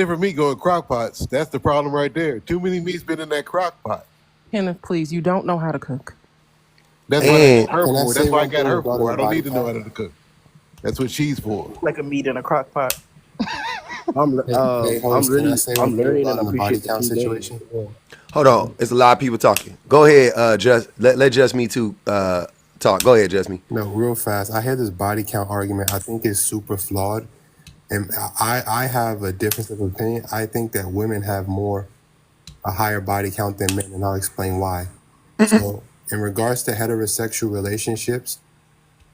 Different meat going crock pots. That's the problem right there. Too many meat's been in that crock pot. Kenneth, please, you don't know how to cook. That's what I And got her Can I for. say That's what I one got thing her for. regarding I don't body need to know count? how to cook. That's what she's for. Like a meat in a crock pot. Hey, I'm host, can I really say one I'm thing learning and regarding the body appreciate the count two games. situation? Yeah. hold on, it's a lot of people talking. Go ahead, just let just me too talk. Go ahead, just me. No, real fast. I hear this body count argument. I think it's super flawed. And I have a difference of opinion. I think that women have a higher body count than men, and I'll explain why. So, in regards to heterosexual relationships,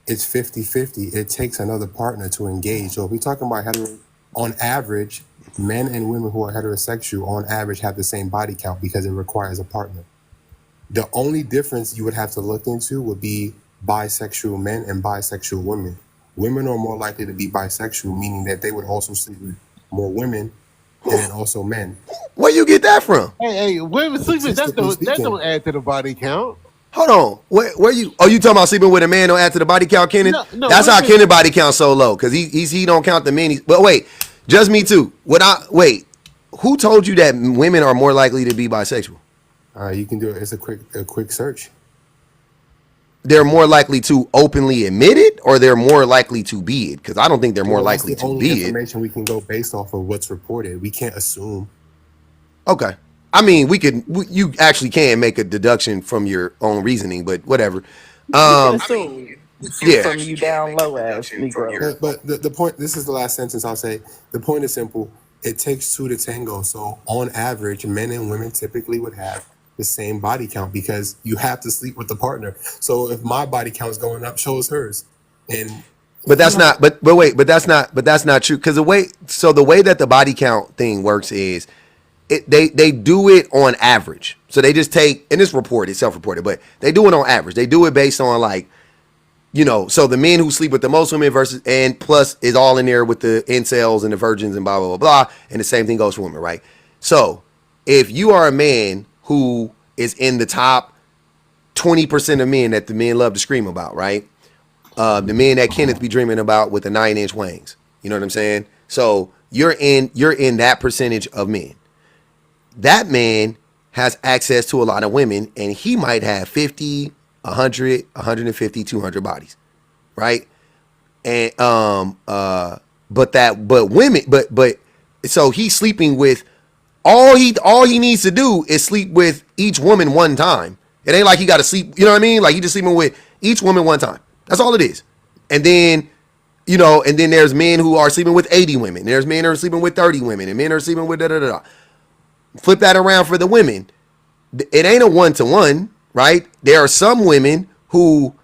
it's 50-50. It takes another partner to engage. So, if we're talking about on average, men and women who are heterosexual, on average, have the same body count because it requires a partner. The only difference you would have to look into would be bisexual men and bisexual women. Women are more likely to be bisexual, meaning that they would also sleep with more women and then also men. Where you get that from? Hey, women sleeping. Statistically That speaking, don't add to the body count. Hold on. Where you? Oh, you talking about sleeping with a man don't add to the body count, Kenneth? No, no, That's how women. Kenneth body count so low because he don't count the men. But wait, just me too. Wait? Who told you that women are more likely to be bisexual? you can do it. It's a quick search. They're more likely to openly admit it, or they're more likely to be it? Because I don't think they're more Well, that's likely the to only be it. information we can go based off of what's reported. We can't assume. Okay. I mean, you actually can make a deduction from your own reasoning, but whatever. You can assume Yeah. from you down low ass Negro. But the point, this is the last sentence I'll say. The point is simple. It takes two to tango. So on average, men and women typically would have the same body count because you have to sleep with the partner. So if my body count is going up, so is hers. And But that's not. But wait. But that's not. But that's not true. Because the way that the body count thing works is, they do it on average. So they just take, and it's reported, self-reported, but they do it on average. They do it based on like, so the men who sleep with the most women versus, and plus is all in there with the incels and the virgins and blah blah blah blah. And the same thing goes for women, right? So if you are a man who is in the top 20% of men that the men love to scream about, right? The men that Kenneth be dreaming about with the 9-inch wangs. You know what I'm saying? So you're in that percentage of men. That man has access to a lot of women, and he might have 50, 100, 150, 200 bodies, right? And but so he's sleeping with all he needs to do is sleep with each woman one time. It ain't like he got to sleep, you know what I mean? Like he just sleeping with each woman one time. That's all it is. And then there's men who are sleeping with 80 women. There's men who are sleeping with 30 women, and men are sleeping with da da da. Flip that around for the women. It ain't a 1-to-1, right? There are some women who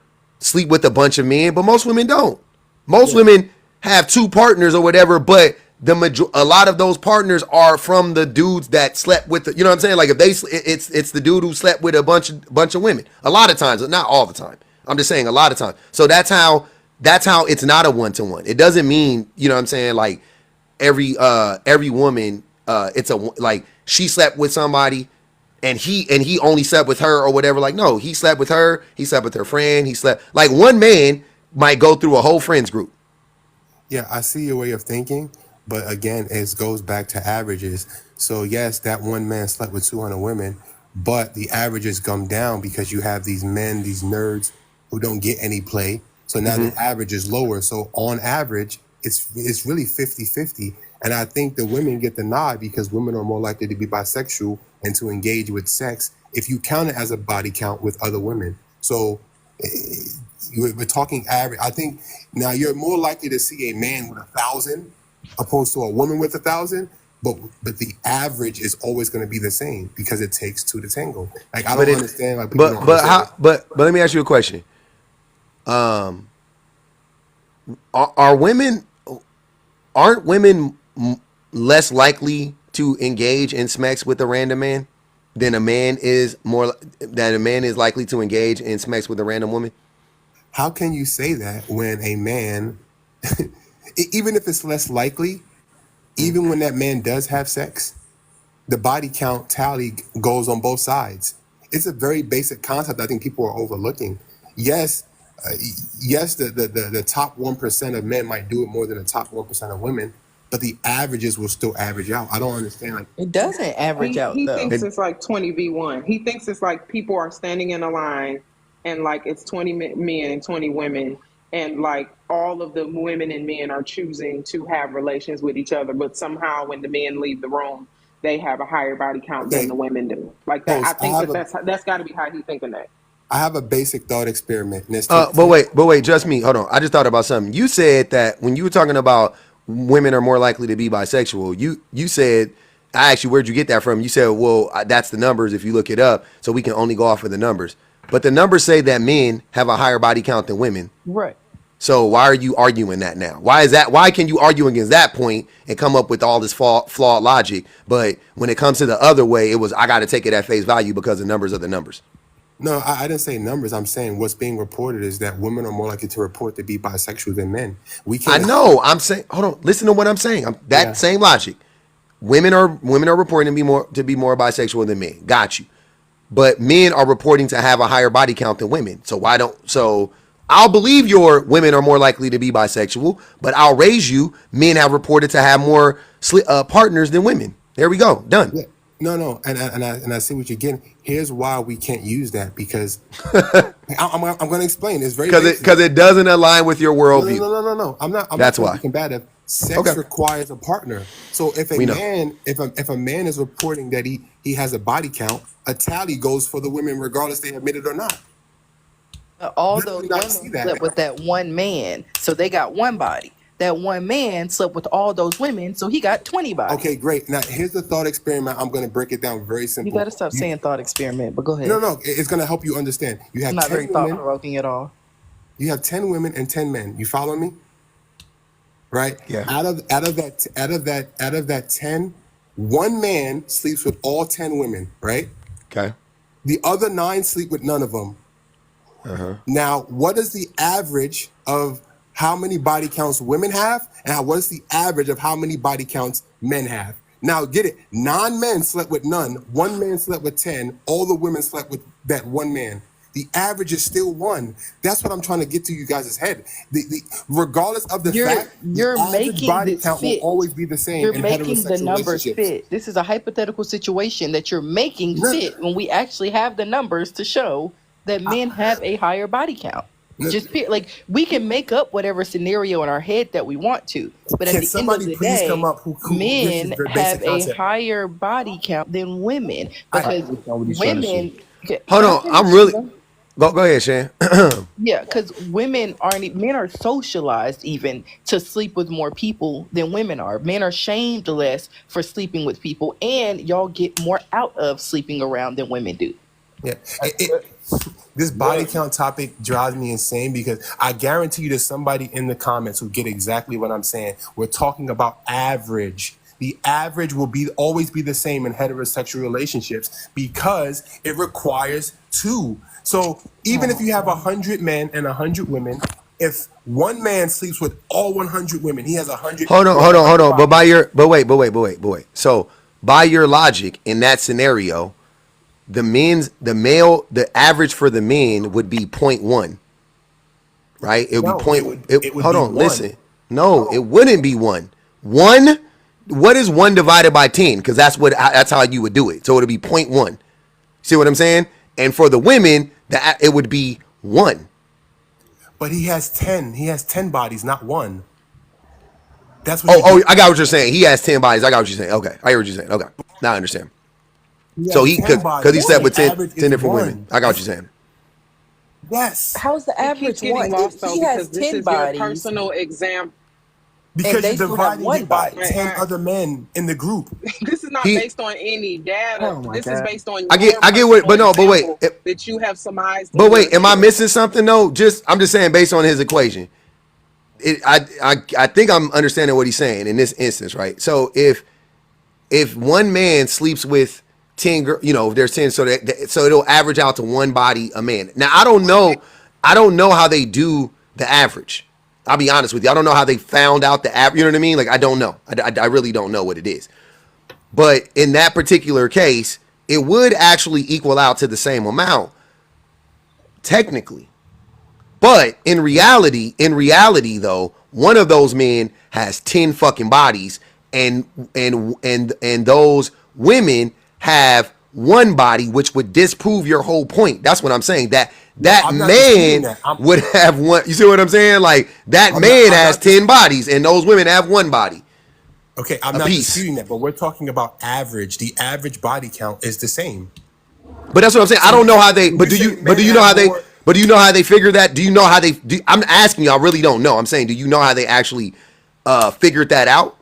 sleep with a bunch of men, but most women don't. Most women have two partners or whatever, but a lot of those partners are from the dudes that slept with you know what I'm saying? Like if it's the dude who slept with a bunch of women. A lot of times, not all the time. I'm just saying a lot of times. So that's how it's not a 1-to-1. It doesn't mean, you know what I'm saying, like every woman it's a like she slept with somebody and he only slept with her or whatever. Like, no, he slept with her, he slept with her friend, he slept like one man might go through a whole friends group. yeah, I see your way of thinking, but again, it goes back to averages. So yes, that one man slept with 200 women, but the averages come down because you have these men, these nerds who don't get any play. So now the average is lower. So on average, it's really 50-50. And I think the women get the nod because women are more likely to be bisexual and to engage with sex if you count it as a body count with other women. So we're talking average. I think now you're more likely to see a man with 1,000 opposed to a woman with 1,000. But the average is always going to be the same because it takes two to tango. Like I But don't it understand. Like people don't but understand. but let me ask you a question. Are women aren't women less likely to engage in sex with a random man than a man is likely to engage in sex with a random woman? How can you say that when a man, even if it's less likely, even when that man does have sex, the body count tally goes on both sides. It's a very basic concept I think people are overlooking. Yes, uh, yes, the top 1% of men might do it more than the top 1% of women, but the averages will still average out. I don't understand. Like, It doesn't average out He though. thinks it's like 20v1. He thinks it's like people are standing in a line and like it's 20 men and 20 women, and like all of the women and men are choosing to have relations with each other, but somehow when the men leave the room, they have a higher body count than okay, the women do. Like that, I I think have that's got to be how he's thinking that. I have a basic thought experiment, and it's But wait, just me. Hold on. I just thought about something. You said that when you were talking about women are more likely to be bisexual, you said, I asked you, where'd you get that from? You said, well, that's the numbers if you look it up, so we can only go off of the numbers. But the numbers say that men have a higher body count than women. Right. So why are you arguing that now? Why is that? Why can you argue against that point and come up with all this flawed logic? But when it comes to the other way, it was, I got to take it at face value because the numbers are the numbers. No, I didn't say numbers. I'm saying what's being reported is that women are more likely to report to be bisexual than men. We I can't. know. I'm saying, hold on. Listen to what I'm saying. That Yeah. same logic. Women are reporting to be more bisexual than men. Got you. But men are reporting to have a higher body count than women. So why don't? So I'll believe your women are more likely to be bisexual, but I'll raise you. Men have reported to have more partners than women. There we go. Done. Yeah. No, and I see what you're getting. Here's why we can't use that, because I'm going to explain. It's very basic. Because it doesn't align with your No, worldview. no. I'm not That's trying to why. be combative. Sex Okay. requires a partner. So if a We know. man, if a man is reporting that he has a body count, a tally goes for the women regardless they admit it or not. All You those do not women see that. slept with that one man, so they got one body. That one man slept with all those women, so he got 20 bodies. Okay, great. Now here's the thought experiment. I'm going to break it down very simple. You got to stop saying thought experiment, but go ahead. No, it's going to help you understand. You have I'm not 10 very thought women. provoking at all. You have 10 women and 10 men. You follow me? Right? Yeah. Out of that 10, one man sleeps with all 10 women, right? Okay. The other 9 sleep with none of them. Now, what is the average of how many body counts women have, and what is the average of how many body counts men have? Now, get it. 9 men slept with none. 1 man slept with 10. All the women slept with that 1 man. The average is still 1. That's what I'm trying to get to you guys' head. Regardless of the fact, You're the average making body this count will fit. always be the same You're in making the heterosexual numbers relationships. fit. This is a hypothetical situation that you're making No, fit when we actually have the numbers to show that men have a higher body count. Like we can make up whatever scenario in our head that we want to, but at Can the end of somebody the please day, come up who men this is very have basic a concept. higher body count than women because what he's trying to women. Hold on. I'm really. Go ahead, Shan. Yeah, because women aren't, men are socialized even to sleep with more people than women are. Men are shamed less for sleeping with people, and y'all get more out of sleeping around than women do. Yeah. This body count topic drives me insane because I guarantee you there's somebody in the comments who get exactly what I'm saying. We're talking about average. The average will always be the same in heterosexual relationships because it requires 2. So even if you have 100 men and 100 women, if one man sleeps with all 100 women, he has 100. Hold on. But wait. So by your logic in that scenario, the average for the men would be 0.1, right? It would No, be point. it would Hold be on, 1. listen. No, it wouldn't be 1. 1. What is 1 divided by 10? Because that's how you would do it. So it would be 0.1. See what I'm saying? And for the women, it would be 1. But he has 10. He has 10 bodies, not 1. That's what. I got what you're saying. He has 10 bodies. I got what you're saying. Okay, I hear what you're saying. Okay, now I understand. So has 10 bodies. because he slept with The 10 average is different 1. women. I got what you're saying. Yes. How's the It average keeps getting one? lost If though he has because this 10 is your bodies, personal example. Because they you're still have dividing 1 it by body. 10 other men in the group. This is not He- based on any data. Oh my This is God. based on I get what, but no, but wait. example that you have surmised. But in wait, your am I head. missing something though? I'm just saying based on his equation. I think I'm understanding what he's saying in this instance, right? So if one man sleeps with 10 girls, if there's 10, so it'll average out to 1 body a man. Now I don't know how they do the average. I'll be honest with you. I don't know how they found out the average. You know what I mean? Like I don't know. I really don't know what it is. But in that particular case, it would actually equal out to the same amount, technically. But in reality though, one of those men has 10 fucking bodies and those women have one body, which would disprove your whole point. That's what I'm saying. That I'm not disputing man that. would have one. You see what I'm saying? Like that man has 10 bodies, and those women have one body. Okay, I'm not disputing that, but we're talking about average. The average body count is the same. But that's what I'm saying. I don't know how they. But do you? But do you know how they? But do you know how they figure that? Do you know how they? I'm asking you. I really don't know. I'm saying, do you know how they actually figured that out?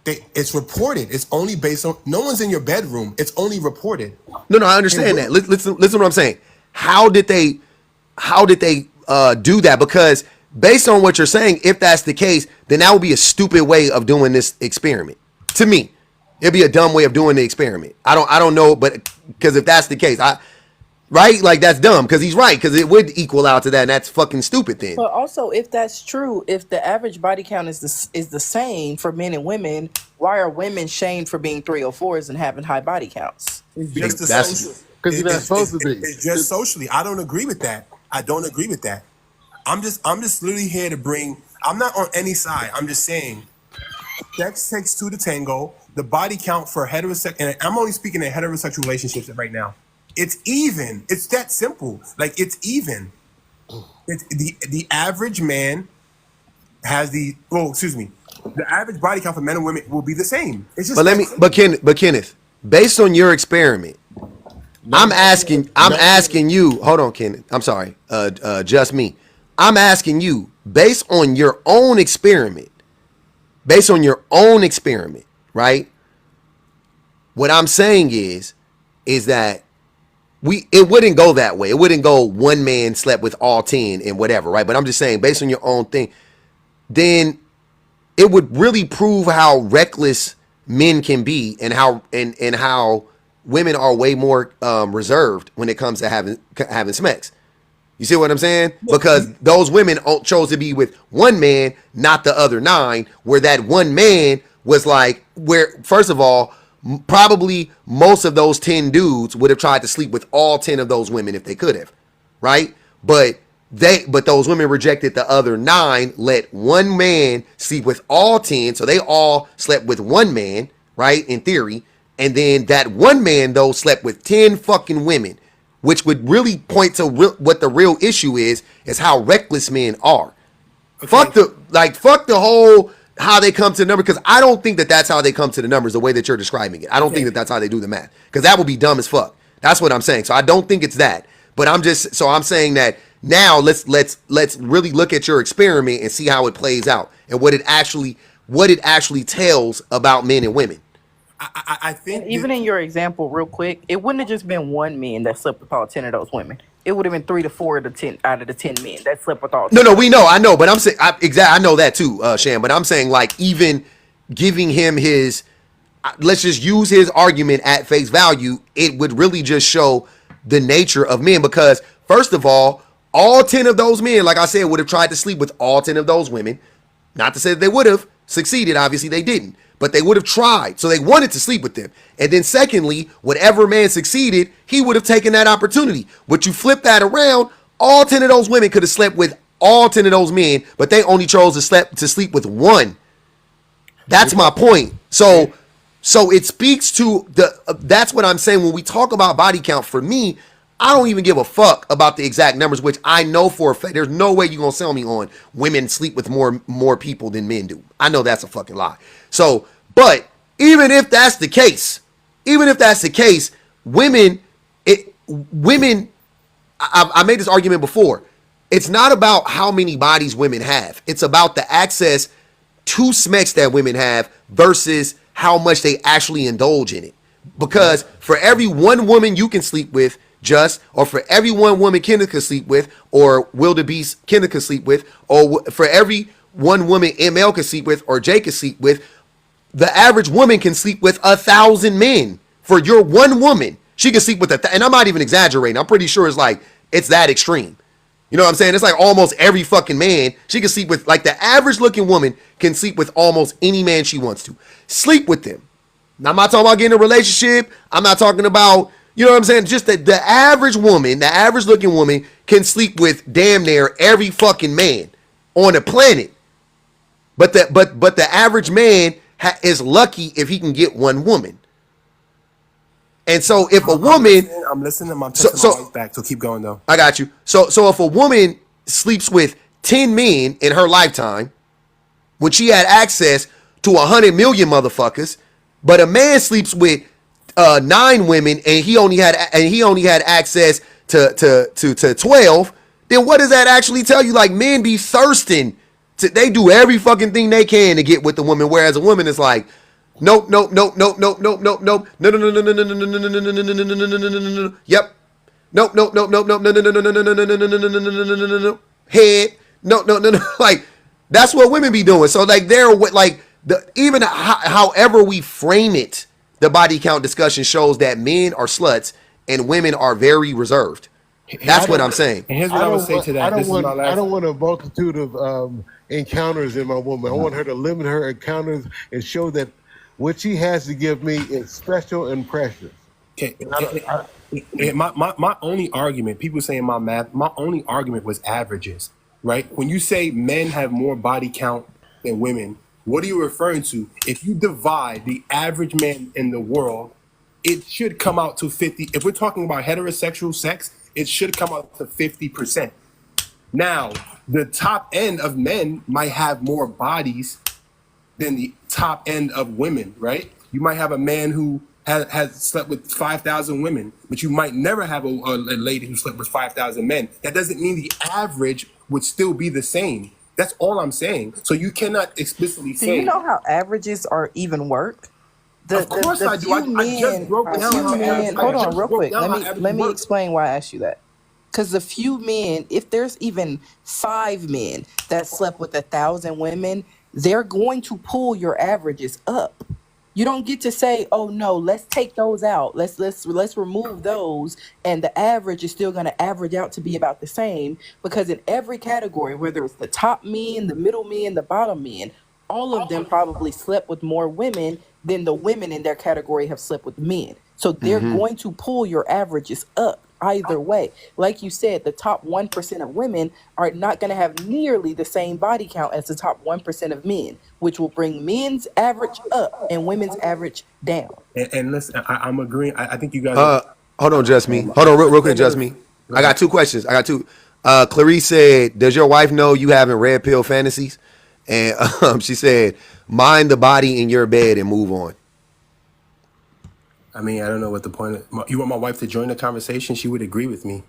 It's reported. It's only based on. No one's in your bedroom. It's only reported. No, I understand that. Listen to what I'm saying. How did they do that? Because based on what you're saying, if that's the case, then that would be a stupid way of doing this experiment. To me, it'd be a dumb way of doing the experiment. I don't know, but because if that's the case, right, like that's dumb. Because he's right. Because it would equal out to that, and that's fucking stupid then. But also, if that's true, if the average body count is the same for men and women, why are women shamed for being 304s and having high body counts? Because that's supposed to be. It's just socially. I don't agree with that. I don't agree with that. I'm just literally here to bring. I'm not on any side. I'm just saying, sex takes two to tango. The body count for heterosexual, and I'm only speaking in heterosexual relationships right now. It's even. It's that simple. Like it's even. It's the average man has the. Oh, excuse me. The average body count for men and women will be the same. It's just. But Kenneth, based on your experiment, I'm asking you. Hold on, Kenneth. I'm sorry. Just me. I'm asking you, based on your own experiment. Right? What I'm saying is that it wouldn't go that way. It wouldn't go one man slept with all 10 and whatever, right? But I'm just saying, based on your own thing, then it would really prove how reckless men can be and how women are way more reserved when it comes to having sex. You see what I'm saying? Because those women chose to be with one man, not the other 9, where that one man was like, where, first of all, probably most of those 10 dudes would have tried to sleep with all 10 of those women if they could have, right? But those women rejected the other 9, let one man sleep with all 10, so they all slept with one man, right, in theory, and then that one man, though, slept with 10 fucking women, which would really point to what the real issue is how reckless men are. Okay. Fuck the whole how they come to the number, because I don't think that's how they come to the numbers the way that you're describing it. I don't think that's how they do the math, because that would be dumb as fuck. That's what I'm saying. So I don't think it's that. But I'm saying that now let's really look at your experiment and see how it plays out and what it actually tells about men and women. I think, and even in your example, real quick, it wouldn't have just been one man that slept with all 10 of those women. It would have been 3 to 4 out of the 10 men that slept with all 10. No, I know, but I'm saying I know that too, Shan. But I'm saying, like, even giving him his, let's just use his argument at face value, it would really just show the nature of men. Because first of all 10 of those men, like I said, would have tried to sleep with all 10 of those women. Not to say that they would have succeeded. Obviously, they didn't. But they would have tried. So they wanted to sleep with them. And then secondly, whatever man succeeded, he would have taken that opportunity. But you flip that around, all 10 of those women could have slept with all 10 of those men, but they only chose to sleep with one. That's my point. So it speaks to that's what I'm saying when we talk about body count. For me, I don't even give a fuck about the exact numbers, which I know for a fact. There's no way you're going to sell me on women sleep with more people than men do. I know that's a fucking lie. So, but even if that's the case, women, I made this argument before. It's not about how many bodies women have. It's about the access to sex that women have versus how much they actually indulge in it. Because for every one woman you can sleep with, or for every one woman Kenneth could sleep with, or Wildebeest Kenneth could sleep with, or for every one woman ML could sleep with, or Jay could sleep with, the average woman can sleep with 1,000 men. For your one woman, she can sleep with and I'm not even exaggerating. I'm pretty sure it's that extreme. You know what I'm saying? It's like almost every fucking man she can sleep with. Like the average looking woman can sleep with almost any man she wants to. Sleep with them. Now, I'm not talking about getting a relationship. I'm not talking about, you know what I'm saying? Just that the average woman, the average looking woman can sleep with damn near every fucking man on the planet. But the average man is lucky if he can get one woman. And so if a woman, I'm listening. I'm texting my wife back. So keep going though. I got you. So if a woman sleeps with 10 men in her lifetime, when she had access to 100 million motherfuckers, but a man sleeps with 9 women and he only had access to 12, then what does that actually tell you? Like, men be thirsting they do every fucking thing they can to get with the woman, whereas a woman is like, nope, nope, nope, nope, nope, nope, nope, nope, no, no, no, no, no, no, no, no, no, no, no, no, no, no, no, no, no, yep, nope, nope, nope, nope, nope, no, no, no, no, no, no, no, no, no, no, no, no, no, no, no, head, no, no, no, no, like that's what women be doing. So like they're like the even however we frame it, the body count discussion shows that men are sluts and women are very reserved. That's what I'm saying. And here's what I would say to that. I don't want a multitude of encounters in my woman. I want her to limit her encounters and show that what she has to give me is special and precious. Okay. My only argument, people saying my math, my only argument was averages, right? When you say men have more body count than women, what are you referring to? If you divide the average man in the world, it should come out to 50. If we're talking about heterosexual sex, it should come out to 50%. Now, the top end of men might have more bodies than the top end of women, right? You might have a man who has slept with 5,000 women, but you might never have a lady who slept with 5,000 men. That doesn't mean the average would still be the same. That's all I'm saying. So you cannot explicitly say. Do you know how averages are even work? Of course I do. I just broke down how average. Hold on, real quick. Let me explain why I asked you that. Because the few men, if there's even 5 men that slept with 1,000 women, they're going to pull your averages up. You don't get to say, "Oh no, let's take those out. Let's remove those," and the average is still going to average out to be about the same. Because in every category, whether it's the top men, the middle men, the bottom men, all of them probably slept with more women than the women in their category have slept with men. So they're going to pull your averages up either way. Like you said, the top 1% of women are not going to have nearly the same body count as the top 1% of men, which will bring men's average up and women's average down. And listen, I'm agreeing. I think you guys. Hold on, just me. Hold on, real quick, just me. I got 2 questions. I got 2. Clarice said, "Does your wife know you having red pill fantasies?" And she said, "Mind the body in your bed and move on." I mean, I don't know what the point of. You want my wife to join the conversation? She would agree with me.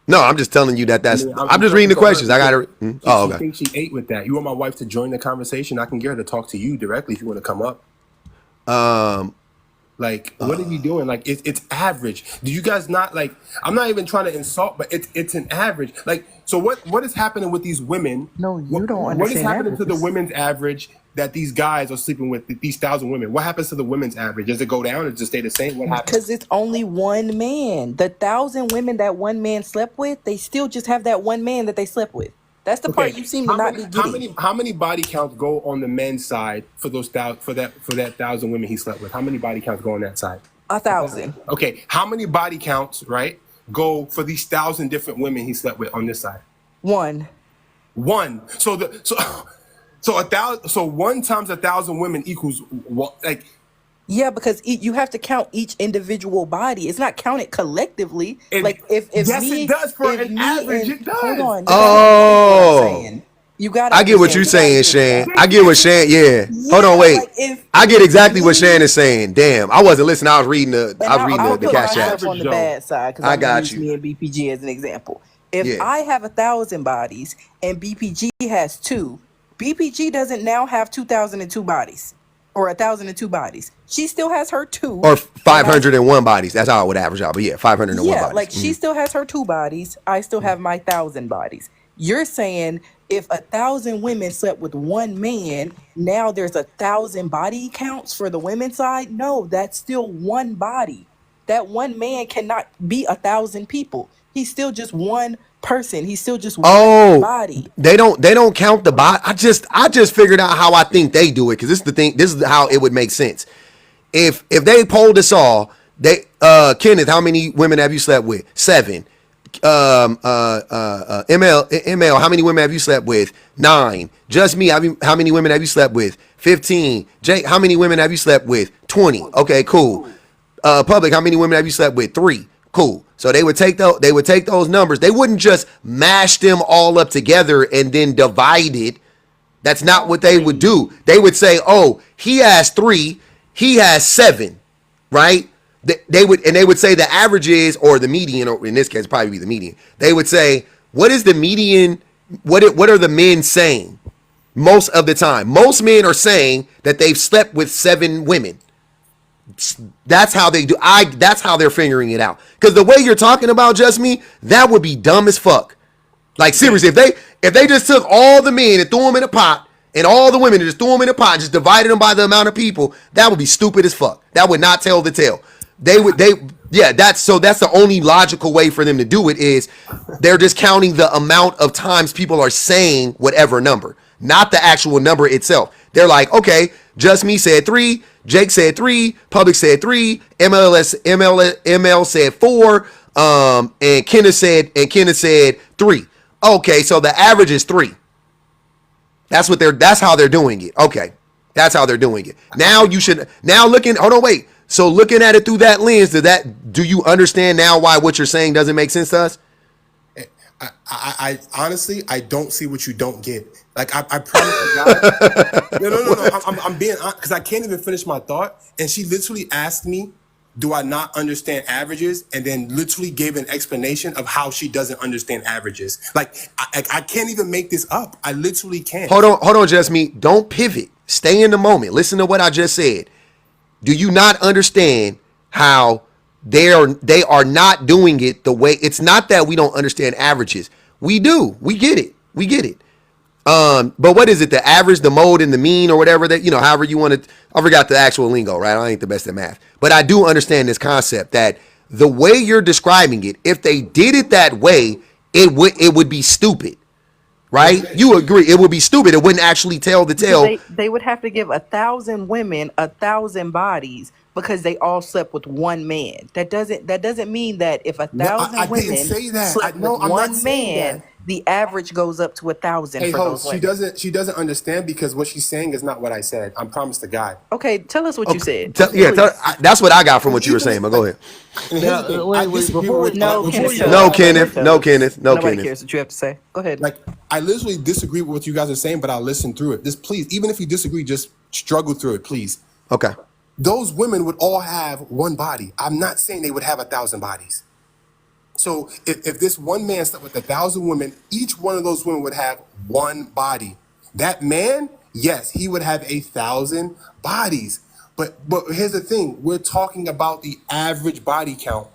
No, I'm just telling you that's. I mean, I'm just reading the questions. I got to. Oh, okay. okay. I think she ate with that. You want my wife to join the conversation? I can get her to talk to you directly if you want to come up. Like, what are you doing? Like, it's average. Do you guys not like? I'm not even trying to insult, but it's an average. Like, so what is happening with these women? No, you don't understand. What is happening averages to the women's average that these guys are sleeping with? These 1,000 women. What happens to the women's average? Does it go down or does it stay the same? What happens? Because it's only one man. The 1,000 women that one man slept with, they still just have that one man that they slept with. That's the part you seem to not be getting. How many body counts go on the men's side for those for that 1,000 women he slept with? How many body counts go on that side? 1,000. Okay, how many body counts, right, go for these 1,000 different women he slept with on this side? 1. So 1,000. So 1 times 1,000 women equals what? Like. Yeah, because you have to count each individual body. It's not counted collectively. Like if yes, me, it does for an average. And, it does. Hold on. Oh. You got. I get what you're saying, Shan. I get what Shan. Yeah. Hold on, wait. Like I get exactly what Shan is saying. Damn, I wasn't listening. I was reading the cash app. On the bad side, because I got you. Me and BPG as an example. If Yeah. I have 1,000 bodies and BPG has 2, BPG doesn't now have 2,002 bodies or 1,002 bodies. She still has her 2. Or 501 bodies. That's how I would average out. But yeah, 501 bodies. Like she still has her 2 bodies. I still have my 1,000 bodies. You're saying if 1,000 women slept with one man, now there's 1,000 body counts for the women's side? No, that's still one body. That one man cannot be 1,000 people. He's still just one person. He's still just one body. They don't count the body. I just figured out how I think they do it, because this is the thing. This is how it would make sense. If they polled us all, Kenneth, how many women have you slept with? 7. ML, how many women have you slept with? 9. Just me, how many women have you slept with? 15. Jake, how many women have you slept with? 20. Okay, cool. Public, how many women have you slept with? 3. Cool. So they would take those numbers. They wouldn't just mash them all up together and then divide it. That's not what they would do. They would say, "Oh, he has 3, he has 7," right? They would say the average is, or the median, or in this case, probably be the median. They would say, "What is the median? What are the men saying?" Most of the time, most men are saying that they've slept with 7 women. That's how they do. That's how they're figuring it out. Because the way you're talking about, just me, that would be dumb as fuck. Like seriously, if they just took all the men and threw them in a pot, and all the women and just threw them in a pot, and just divided them by the amount of people, that would be stupid as fuck. That would not tell the tale. That's the only logical way for them to do it is they're just counting the amount of times people are saying whatever number, not the actual number itself. They're like, okay, just me said 3, Jake said 3, Public said 3, ML said 4, and Kenneth said 3. Okay, so the average is 3. That's how they're doing it. Okay. That's how they're doing it. So looking at it through that lens, do you understand now why what you're saying doesn't make sense to us? I honestly, I don't see what you don't get. Like I promise you, God. No. I'm being honest because I can't even finish my thought. And she literally asked me, "Do I not understand averages?" And then literally gave an explanation of how she doesn't understand averages. Like I can't even make this up. I literally can't. Hold on, just me. Don't pivot. Stay in the moment. Listen to what I just said. Do you not understand how they are not doing it the way? It's not that we don't understand averages. We do. We get it. But what is it? The average, the mode, and the mean, or whatever that, however you want to. I forgot the actual lingo, right? I ain't the best at math, but I do understand this concept that the way you're describing it, if they did it that way, it would be stupid. Right? You agree? It would be stupid. It wouldn't actually tell the tale. They would have to give 1,000 women 1,000 bodies because they all slept with one man. That doesn't mean that if 1,000 women slept with one man, the average goes up to 1,000 Hey, for host, those women. she doesn't understand because what she's saying is not what I said. I promise to God. Okay, tell us what you said. That's what I got from what you were saying. But go ahead. No, Kenneth. Nobody cares what you have to say. Go ahead. Like, I literally disagree with what you guys are saying, but I'll listen through it. Just please, even if you disagree, just struggle through it, please. Okay. Those women would all have one body. I'm not saying they would have 1,000 bodies. So if this one man slept with 1,000 women, each one of those women would have one body. That man, yes, he would have 1,000 bodies. But here's the thing: we're talking about the average body count,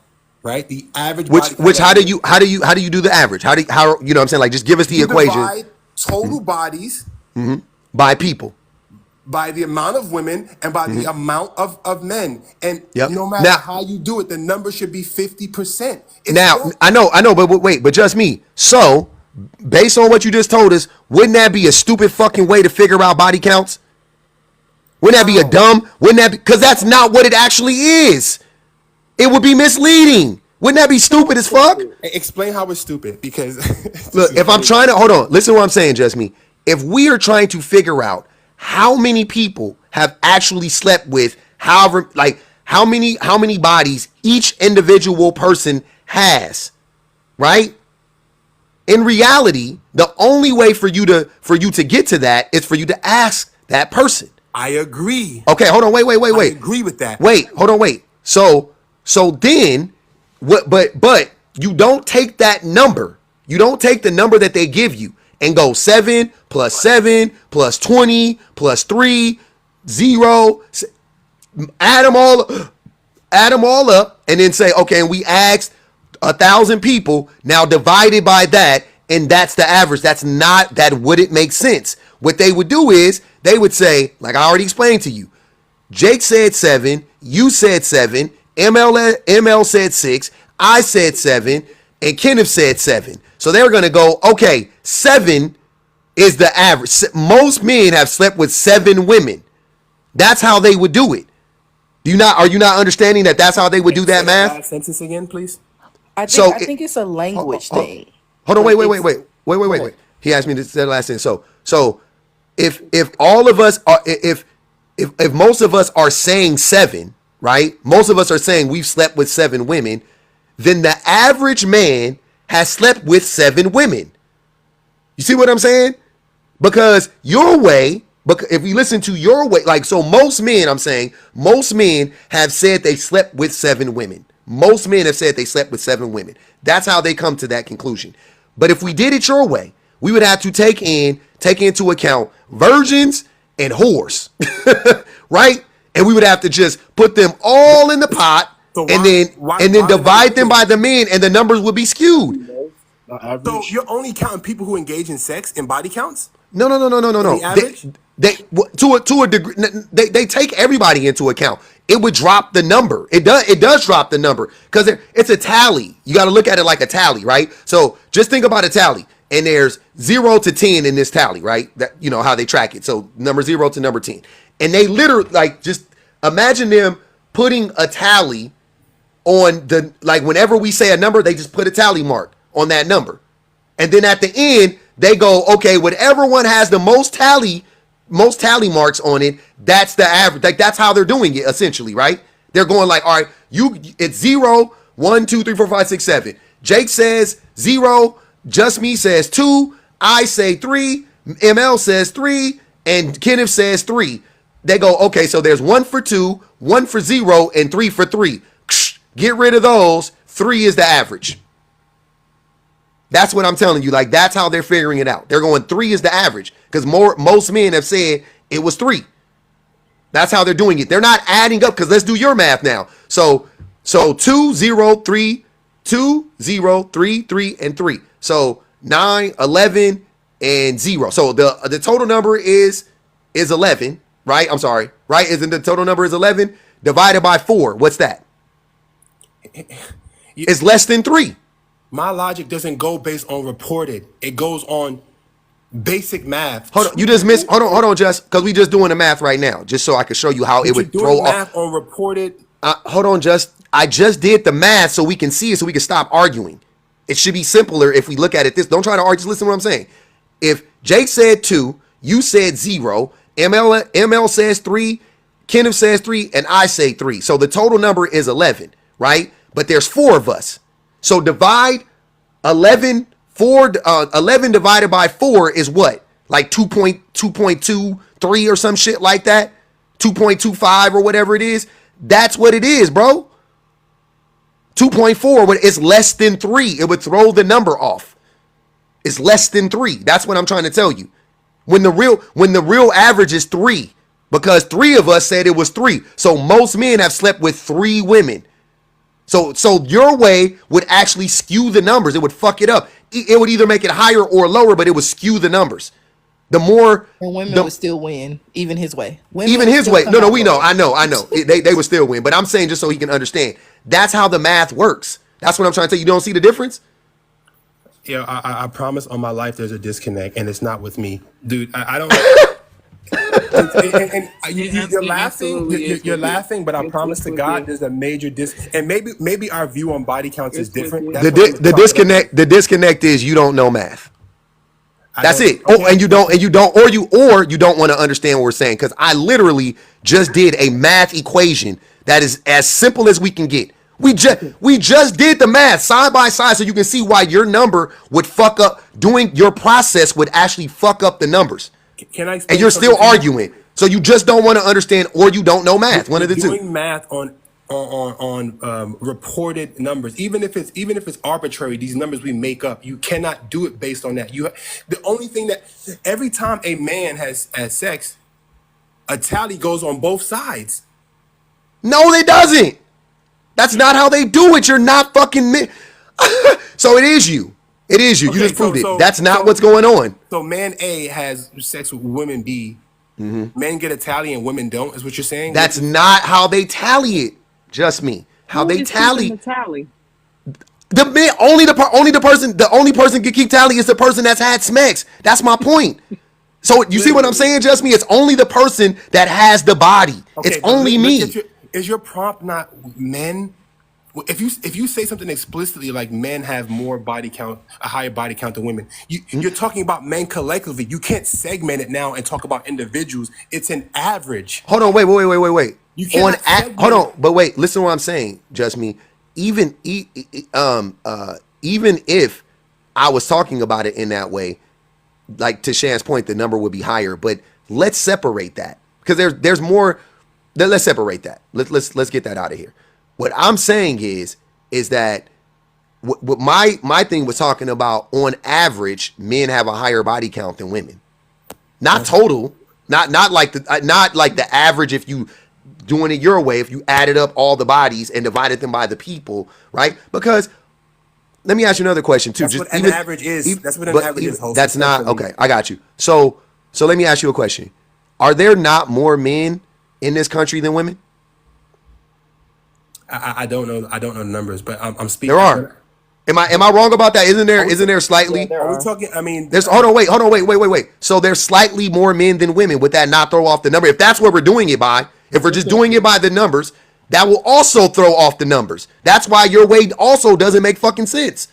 right? The average. Which how do you do the average? How you know what I'm saying? Like, just give us the equation. Divide total bodies By people. By the amount of women and by the amount of men. And no matter how you do it, the number should be 50%. I know, but wait, but just me. So, based on what you just told us, wouldn't that be a stupid fucking way to figure out body counts? Wouldn't that be because that's not what it actually is. It would be misleading. Wouldn't that be stupid as fuck? Explain how it's stupid, because look, if I'm trying to, hold on, listen to what I'm saying, just me. If we are trying to figure out how many people have actually slept with, how many bodies each individual person has, right? In reality, the only way for you to get to that is for you to ask that person. I agree. Okay, hold on, wait. I agree with that. Wait. So then, but you don't take that number. You don't take the number that they give you and go 7 plus 20 plus 3, 0. Add them all up, and then say, okay, and we asked 1,000 people. Now divided by that, and that's the average. That wouldn't make sense. What they would do is they would say, like I already explained to you, Jake said 7, you said 7, ML said 6, I said 7, and Kenneth said 7. So they're going to go, okay, 7 is the average. Most men have slept with 7 women. That's how they would do it. Are you not understanding that that's how they would do that math? Sentence again, please. So I think it's a language thing. hold on, Like wait. it's Go ahead. He asked me to say the last thing. So if all of us are if most of us are saying 7, right? Most of us are saying we've slept with 7 women, then the average man has slept with 7 women. You see what I'm saying? Because your way, because if we listen to your way, like, so most men, I'm saying, most men have said they slept with 7 women. Most men have said they slept with 7 women. That's how they come to that conclusion. But if we did it your way, we would have to take into account virgins and whores, right? And we would have to just put them all in the pot So and why then do they divide them do it? by the men, and the numbers would be skewed. So you're only counting people who engage in sex in body counts? No. The average? They to a degree they take everybody into account. It would drop the number. It does drop the number because it's a tally. You got to look at it like a tally, right? So just think about a tally, and there's 0 to 10 in this tally, right? That, you know how they track it. So number 0 to number 10, and they literally, like, just imagine them putting a tally on the, like, whenever we say a number, they just put a tally mark on that number. And then at the end, they go, okay, whatever one has the most tally marks on it, that's the average. Like, that's how they're doing it, essentially, right? They're going like, all right, it's 0, 1, 2, 3, 4, 5, 6, 7. Jake says 0, Just Me says 2, I say 3, ML says 3, and Kenneth says 3. They go, okay, so there's 1 for 2, 1 for 0, and 3 for 3. Get rid of those. 3 is the average. That's what I'm telling you. Like, that's how they're figuring it out. They're going 3 is the average because most men have said it was 3. That's how they're doing it. They're not adding up because let's do your math now. So 2, 0, 3, 2, 0, 3, 3, and 3. So 9, 11, and 0. So the total number is 11, right? I'm sorry, right? Isn't the total number is 11 divided by 4? What's that? It's less than 3. My logic doesn't go based on reported. It goes on basic math. Hold on, you just missed. Hold on, Just, because we just doing the math right now, just so I could show you how it would You're throw doing off. math on reported. Hold on, I just did the math so we can see it, so we can stop arguing. It should be simpler if we look at it this. Don't try to argue. Just listen to what I'm saying. If Jake said 2, you said 0, ML says 3, Kenneth says 3, and I say 3. So the total number is 11, right? But there's 4 of us. So divide 11 divided by 4 is what? Like 2.23 or some shit like that? 2.25 or whatever it is. That's what it is, bro. 2.4, but it's less than 3. It would throw the number off. It's less than 3. That's what I'm trying to tell you. When the real average is 3, because 3 of us said it was 3. So most men have slept with 3 women. So your way would actually skew the numbers. It would fuck it up. It would either make it higher or lower, but it would skew the numbers. The more, And women would still win, even his way. Women even would his still way. come No, out we know. lower. I know. They would still win. But I'm saying just so he can understand. That's how the math works. That's what I'm trying to tell you. You don't see the difference? Yeah, I promise on my life there's a disconnect, and it's not with me, dude. I don't. You're laughing. You're laughing, but I promise to God, there's a major and maybe our view on body counts is different. That's what I'm The disconnect is you don't know math. That's don't- it. Oh, and you don't want to understand what we're saying, because I literally just did a math equation that is as simple as we can get. We just did the math side by side so you can see why your number would fuck up. Doing your process would actually fuck up the numbers. Can I explain And you're still something to you? arguing. So you just don't want to understand, or you don't know math. One of the two. Doing math on reported numbers, even if it's arbitrary, these numbers we make up, you cannot do it based on that. The only thing that every time a man has sex, a tally goes on both sides. No, it doesn't. That's not how they do it. You're not fucking me. So it is you. It is you. Okay, You just proved so- it. That's not so- what's going on. So man A has sex with woman B. Men get a tally and women don't. Is what you're saying? That's not how they tally it. Just me. How Who they is tally. keeping the tally? The man, the only person can keep tally is the person that's had smacks. That's my point. So you see what I'm saying? Just me. It's only the person that has the body. Okay, It's but only look me. at is your prompt not men if you say something explicitly like men have more body count, a higher body count than women, you're talking about men collectively. You can't segment it now and talk about individuals. It's an average. Hold on, wait. You cannot Hold on, but wait, listen to what I'm saying, just me. Even even if I was talking about it in that way, like to Shan's point, the number would be higher. But let's separate that because there's more. Let's separate that. Let's get that out of here. What I'm saying is that what my thing was talking about, on average, men have a higher body count than women. Not total, not like the average. If you doing it your way, if you added up all the bodies and divided them by the people, right? Because let me ask you another question too. That's what an average is. That's what an average is. That's not okay. I got you. So let me ask you a question. Are there not more men in this country than women? I don't know. I don't know the numbers, but I'm speaking. There are. Am I wrong about that? Isn't there slightly? Yeah, Are we talking? I mean, There's hold on, wait. So there's slightly more men than women. Would that not throw off the number? If that's what we're doing it by, if we're just doing it by the numbers, that will also throw off the numbers. That's why your weight also doesn't make fucking sense.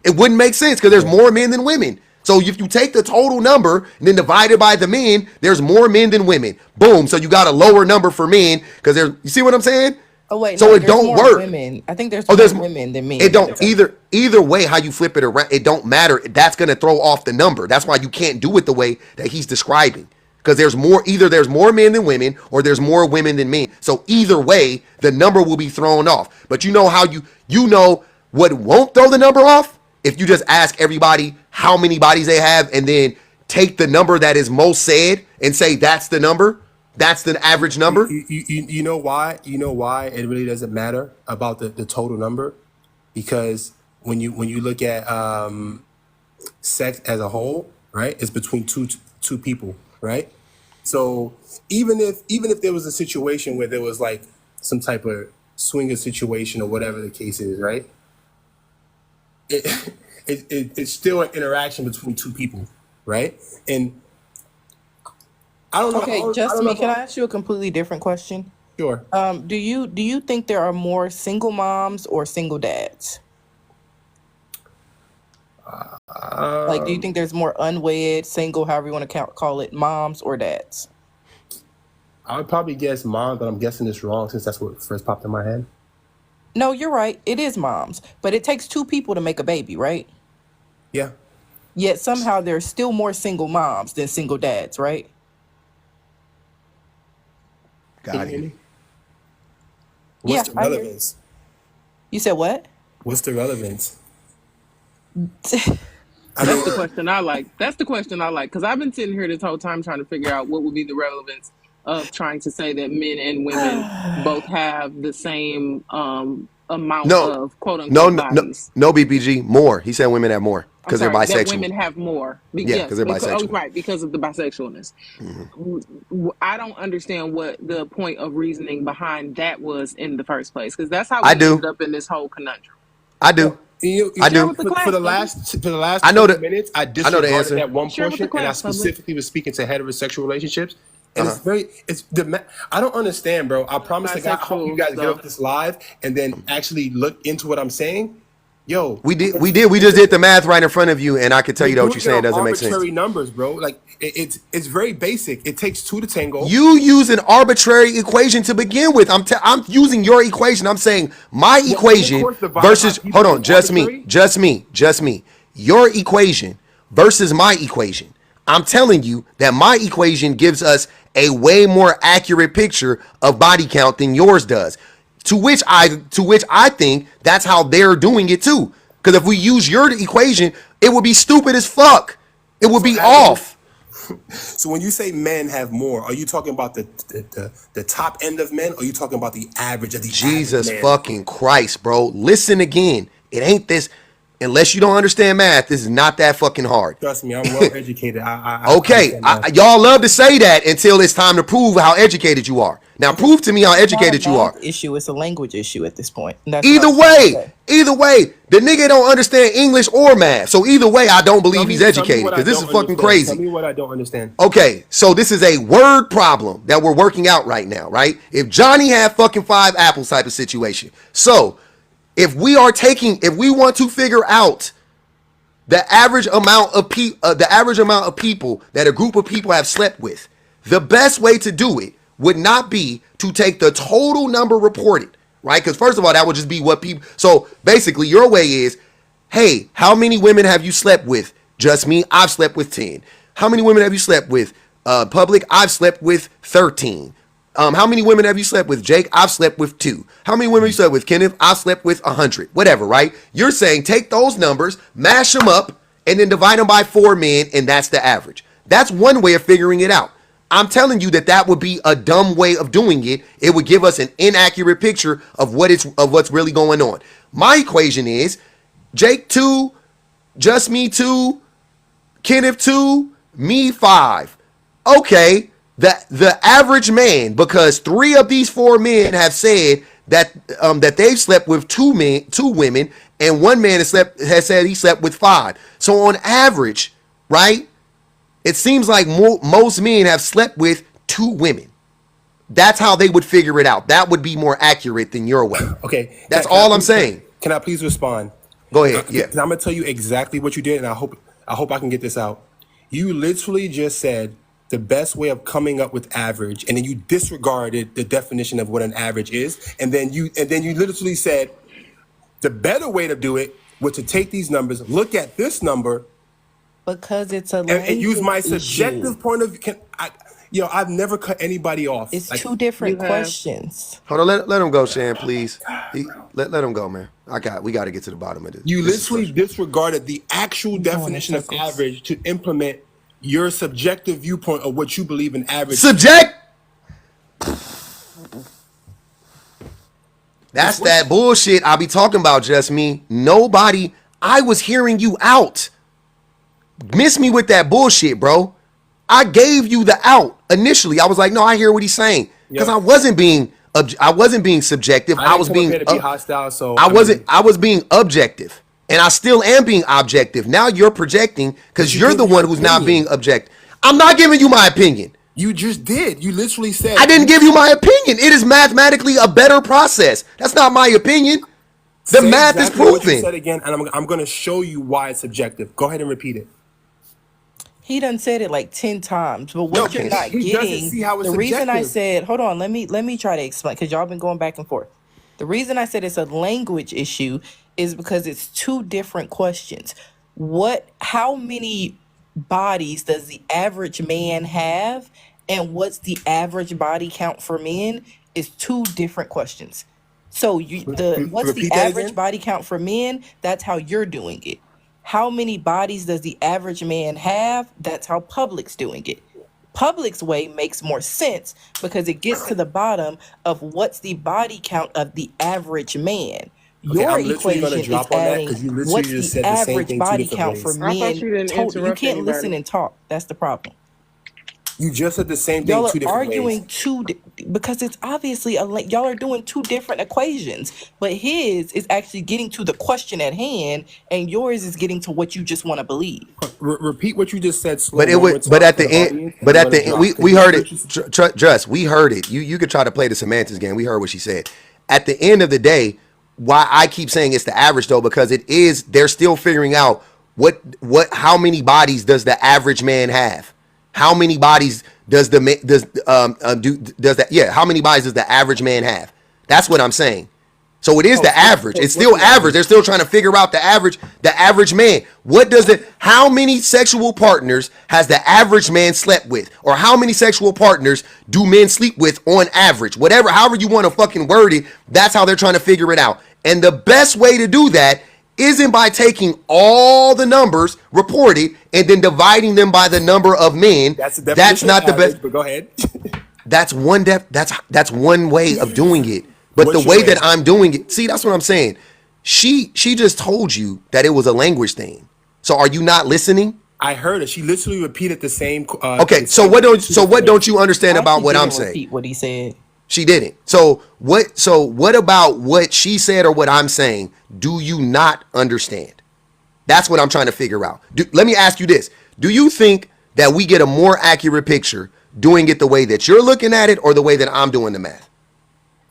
It wouldn't make sense because there's more men than women. So if you take the total number and then divide it by the men, there's more men than women. Boom. So you got a lower number for men because there's. You see what I'm saying? Oh wait, so no, it don't more work. Women. I think there's more women than men. It don't either way how you flip it around. It don't matter. That's gonna throw off the number. That's why you can't do it the way that he's describing. Because there's more. Either there's more men than women, or there's more women than men. So either way, the number will be thrown off. But you know how you know what won't throw the number off? If you just ask everybody how many bodies they have, and then take the number that is most said and say that's the number. That's the average number. You know why? You know why it really doesn't matter about the total number, because when you look at sex as a whole, right? It's between two people, right? So even if there was a situation where there was like some type of swinger situation or whatever the case is, right? It's still an interaction between two people, right? And I don't know. Okay, Justin, can I ask you a completely different question? Sure. Do you think there are more single moms or single dads? Like, do you think there's more unwed, single, however you want to call it, moms or dads? I would probably guess mom, but I'm guessing it's wrong since that's what first popped in my head. No, you're right. It is moms, but it takes two people to make a baby, right? Yeah. Yet somehow there's still more single moms than single dads, right? Got it. What's Yeah, the I hear you. relevance? You said what? What's the relevance? That's the question I like. That's the question I like, because I've been sitting here this whole time trying to figure out what would be the relevance of trying to say that men and women both have the same amount of quote unquote bodies. No, BPG, more. He said women have more because they're bisexual. That women have more. Yeah, because they're bisexual. Right, because of the bisexualness. Mm-hmm. I don't understand what the point of reasoning behind that was in the first place, because that's how we ended up in this whole conundrum. I do. I do. For the last I know 20 minutes, I disregarded that one portion, and I specifically was speaking to heterosexual relationships. And I don't understand, bro. I promise to God, I hope you guys get off this live and then actually look into what I'm saying. Yo, we did. We just did the math right in front of you, and I can tell you that what you're saying doesn't make sense. Arbitrary numbers, bro. Like it's very basic. It takes two to tango. You use an arbitrary equation to begin with. I'm using your equation. I'm saying my equation versus. Hold on, just me. Your equation versus my equation. I'm telling you that my equation gives us a way more accurate picture of body count than yours does. To which I think that's how they're doing it too. Because if we use your equation, it would be stupid as fuck. It would be off. So when you say men have more, are you talking about the top end of men, or are you talking about the average of the Jesus fucking Christ, bro. Listen again. It ain't this. Unless you don't understand math, this is not that fucking hard. Trust me, I'm well educated. Okay, y'all love to say that until it's time to prove how educated you are. Now, prove to me how educated you are. Issue. It's a language issue at this point. Either way, the nigga don't understand English or math. So either way, I don't believe he's educated, because this is fucking crazy. Tell me what I don't understand. Okay, so this is a word problem that we're working out right now, right? If Johnny had fucking 5 apples type of situation. So If we want to figure out the average amount of people that a group of people have slept with, the best way to do it would not be to take the total number reported, right? Because first of all, that would just be what people. So basically, your way is, hey, how many women have you slept with? Just me, I've slept with 10. How many women have you slept with? Public, I've slept with 13. How many women have you slept with, Jake? I've slept with 2. How many women have you slept with, Kenneth? I've slept with 100. Whatever, right? You're saying take those numbers, mash them up, and then divide them by 4 men, and that's the average. That's one way of figuring it out. I'm telling you that would be a dumb way of doing it. It would give us an inaccurate picture of what's really going on. My equation is Jake 2, just me 2, Kenneth 2, me 5. Okay. The average man, because 3 of these 4 men have said that they've slept with 2 women, and 1 man has said he slept with 5. So on average, right, it seems like most men have slept with 2 women. That's how they would figure it out. That would be more accurate than your way. Okay, that's all I'm saying. Can I please respond? Go ahead. Yeah, I'm gonna tell you exactly what you did, and I hope I can get this out. You literally just said the best way of coming up with average, and then you disregarded the definition of what an average is, and then you literally said the better way to do it was to take these numbers, look at this number, because it's a and use my issue. subjective point of view. I've never cut anybody off. It's like, 2 different questions. Hold on, let him go, Shan, please. Let him go, man. We got to get to the bottom of this. You literally disregarded the actual definition of average to implement your subjective viewpoint of what you believe in average. That's that bullshit I be talking about, just me. Nobody, I was hearing you out. Miss me with that bullshit, bro. I gave you the out initially. I was like, no, I hear what he's saying. Because I wasn't being subjective. I was being to be hostile, so I was being objective. And I still am being objective. Now you're projecting because you're the one who's not being objective. I'm not giving you my opinion. You just did. You literally said. I didn't give you my opinion. It is mathematically a better process. That's not my opinion. The math is proven. What you said again, and I'm going to show you why it's subjective. Go ahead and repeat it. He done said it like 10 times, but what you're not getting. See how it's the reason I subjective. said, hold on, let me try to explain, because y'all been going back and forth. The reason I said it's a language issue is because it's 2 different questions. How many bodies does the average man have, and what's the average body count for men is 2 different questions. So what's the average body count for men? That's how you're doing it. How many bodies does the average man have? That's how Public's doing it. Public's way makes more sense because it gets to the bottom of what's the body count of the average man. Your equation is adding what's the average body count for men. You can't listen and talk. That's the problem. You just said the same thing. Y'all 2 are different arguing ways. because it's obviously y'all are doing 2 different equations, but his is actually getting to the question at hand, and yours is getting to what you just want to believe. Repeat what you just said. But at the end, we heard it. Just we heard it. You could try to play the semantics game. We heard what she said. At the end of the day, why I keep saying it's the average though, because they're still figuring out how many bodies does the average man have. How many bodies does how many bodies does the average man have? That's what I'm saying. So it is the average. It's still average. They're still trying to figure out the average man. How many sexual partners has the average man slept with? Or how many sexual partners do men sleep with on average? However you want to fucking word it, that's how they're trying to figure it out. And the best way to do that isn't by taking all the numbers reported and then dividing them by the number of men. That's not the best. But go ahead. That's one way of doing it. But the way that I'm doing it, see, that's what I'm saying. She just told you that it was a language thing. So are you not listening? I heard it. She literally repeated the same. Okay, so what don't you understand about what I'm saying? Repeat what he said. She didn't. So what about what she said or what I'm saying do you not understand? That's what I'm trying to figure out. Let me ask you this. Do you think that we get a more accurate picture doing it the way that you're looking at it or the way that I'm doing the math?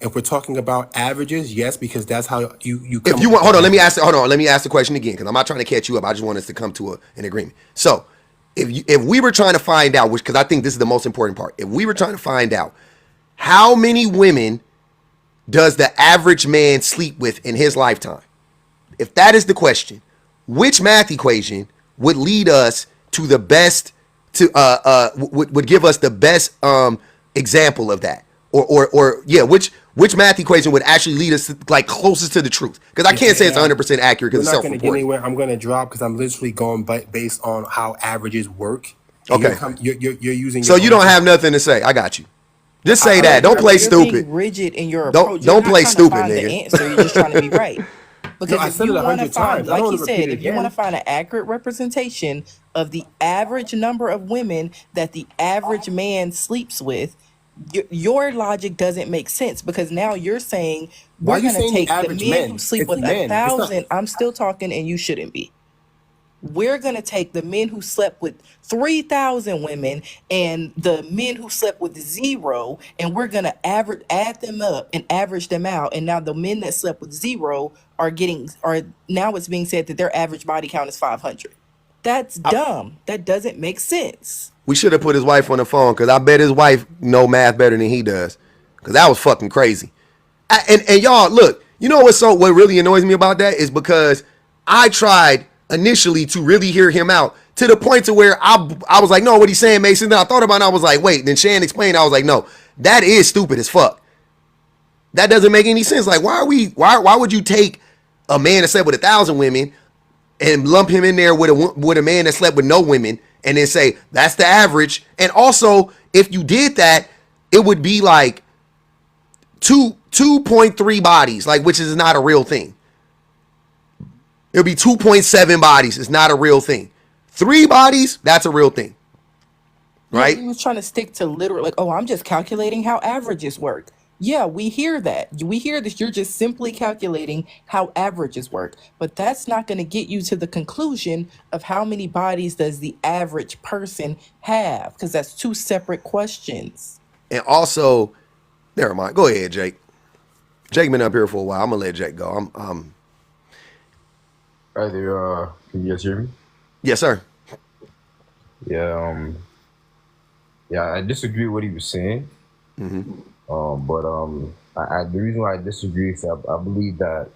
If we're talking about averages, yes, because that's how you come If you up want, with hold on, let me averages. ask. Hold on, let me ask the question again because I'm not trying to catch you up. I just want us to come to an agreement. So, if we were trying to find out, which because I think this is the most important part, if we were trying to find out how many women does the average man sleep with in his lifetime, if that is the question, which math equation would lead us to the best would give us the best example of that, or yeah, which math equation would actually lead us to, like closest to the truth? Because I can't say it's 100% accurate We're because it's not going to get self-reported. anywhere. I'm going to drop because I'm literally going based on how averages work. And Okay, you're using so your you own. don't have nothing to say. I got you. Just say Yeah, that. Don't play you're being stupid. rigid in your Don't approach. You're don't not play trying to stupid, find the nigga. answer. You're just trying to be right. No, Because I if said you it want to 100 times. find, I don't like want he to repeat said, it if you want to again. find an accurate representation of the average number of women that the average man sleeps with, your logic doesn't make sense because now you're saying Why are we're you going to saying the take the average men who men? sleep It's with a men. It's not. thousand. I'm still talking and you shouldn't be. We're going to take the men who slept with 3,000 women and the men who slept with zero, and we're going to add them up and average them out. And now the men that slept with zero are now it's being said that their average body count is 500. That's dumb. That doesn't make sense. We should have put his wife on the phone because I bet his wife know math better than he does. Because that was fucking crazy. And y'all, look, you know what really annoys me about that is because I tried initially to really hear him out to the point to where I was like, no, what he's saying, Mason. Then I thought about it, I was like, wait. Then Shan explained, I was like, no, that is stupid as fuck. That doesn't make any sense. Like, why would you take a man that slept with 1,000 women and lump him in there with a man that slept with no women and then say that's the average? And also, if you did that, it would be like 2.3 bodies, like, which is not a real thing. It would be 2.7 bodies. It's not a real thing. 3 bodies, that's a real thing, Yeah, right? he was trying to stick to literal, like, oh, I'm just calculating how averages work. Yeah, we hear that. We hear that you're just simply calculating how averages work, but that's not going to get you to the conclusion of how many bodies does the average person have, because that's two separate questions. And also, never mind. Go ahead, Jake. Jake been up here for a while. I'm gonna let Jake go. Hi there, can you guys hear me? Yes, sir. Yeah, yeah, I disagree with what he was saying. But the reason why I disagree is I believe that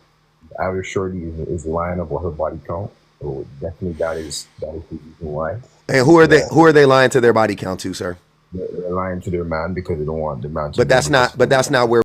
the average shorty is lying about her body count. So definitely that is the reason why. And who are they? Yeah, Who are they lying to their body count to, sir? they're lying to their man because they don't want the man to But know because that's not where